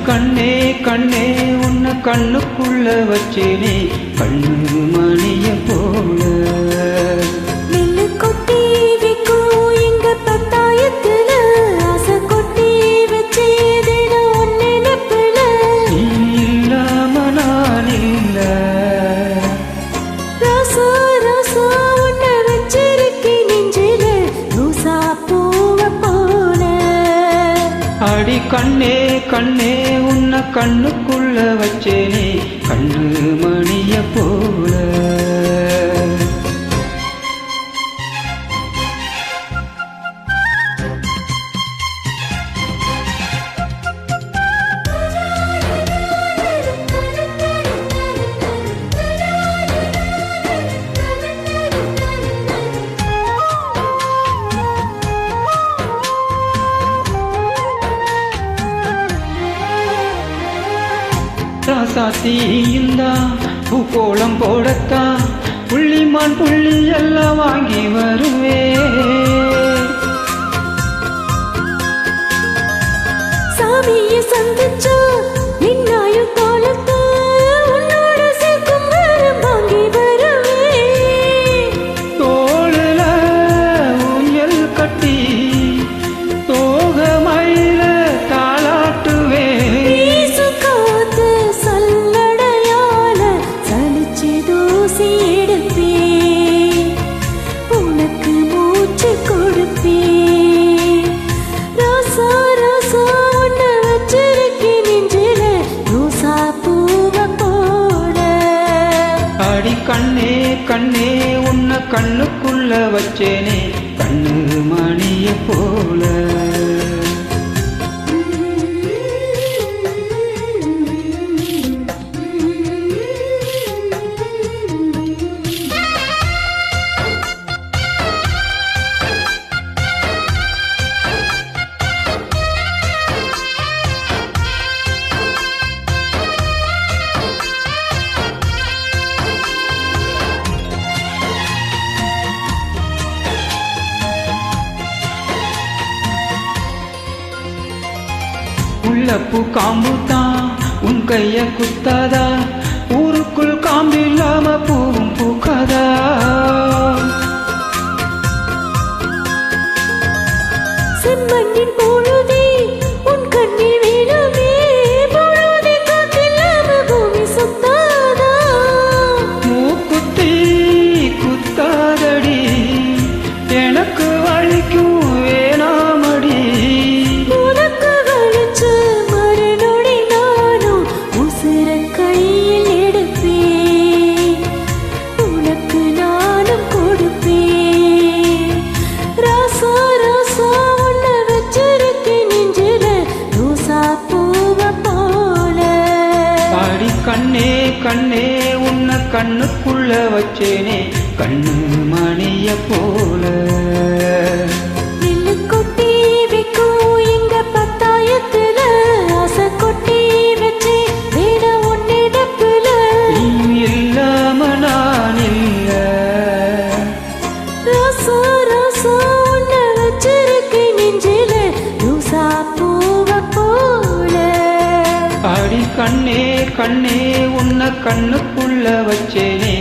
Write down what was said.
கண்ணே கண்ணே உன்னை கண்ணுக்குள்ள வச்சேனே கண்ணு மணிய போல நெல்லு கொட்டி வைக்கும் எங்க பத்தாயத்துல ஆசை கொட்டி வச்சேதிட ஒன்னே நெப்புல நீ இல்லாம நான் இல்ல ராசா ராசா உன்னை வச்சிருக்கேன் நெஞ்சில ரோசா பூவ போல அடி கண்ணே கண்ணே உன்னை கண்ணுக்குள்ள வச்சேனே கண்ணு மணிய போல ராசாத்தியுந்தா பூக்கோளம் போடத்தா புள்ளிமான் புள்ளி எல்லாம் வாங்கி வருவே சாமியை சந்திச்சா நின்னாயும் காலத்து உன்னோட சேர்க்கும் வரம் வாங்கி வருவே தோளுல ஊஞ்சல் கட்டி தோக மயில தாளாட்டுவே வீசு காத்து சல்லடையால சலிச்சு தூசி எடுப்பே உனக்கு மூச்சு கொடுப்பே ராசா ராசா உன்னை வச்சிருக்கேன் நெஞ்சில ரோசா பூவ போல அடி கண்ணே கண்ணே உன்னை கண்ணுக்குள்ள வச்சேனே கண்ணு மணிய போல உள்ளப்பூ காம்புதான் உன் கைய குத்தாதா ஊருக்குள் காம்பில்லாம பூவும் பூக்காதா செம்மண்ணின் பொழுதே உன் கண்ணில் விழுமே பொழுதே காற்றில்லாம பூமி சுத்தாதா மூக்குத்தி குத்தாதடி எனக்கு வலிக்கும் வேணாமடி உனக்கு வலிச்ச மறுநொடி நானும் உசுர கையில் எடுப்பேன் உனக்கு நானும் கொடுப்பேன் ராசா ராசா உன்னை வச்சிருக்கேன் நெஞ்சில ரோசா பூவ போல அடி கண்ணே கண்ணே உன்னை கண்ணுக்குள்ள வச்சேனே கண்ணு மணிய போல நெல்லு கொட்டி வைக்கும் எங்க பத்தாயத்துல ஆசை கொட்டி வச்சு வேற ஒன்னிடப்புல நீ இல்லாம நான் இல்ல ராசா ராசா உன்னை வச்சிருக்கேன் நெஞ்சில ரோசா பூவ போல அடி கண்ணே கண்ணே உன்னை கண்ணுக்குள்ள வச்சேனே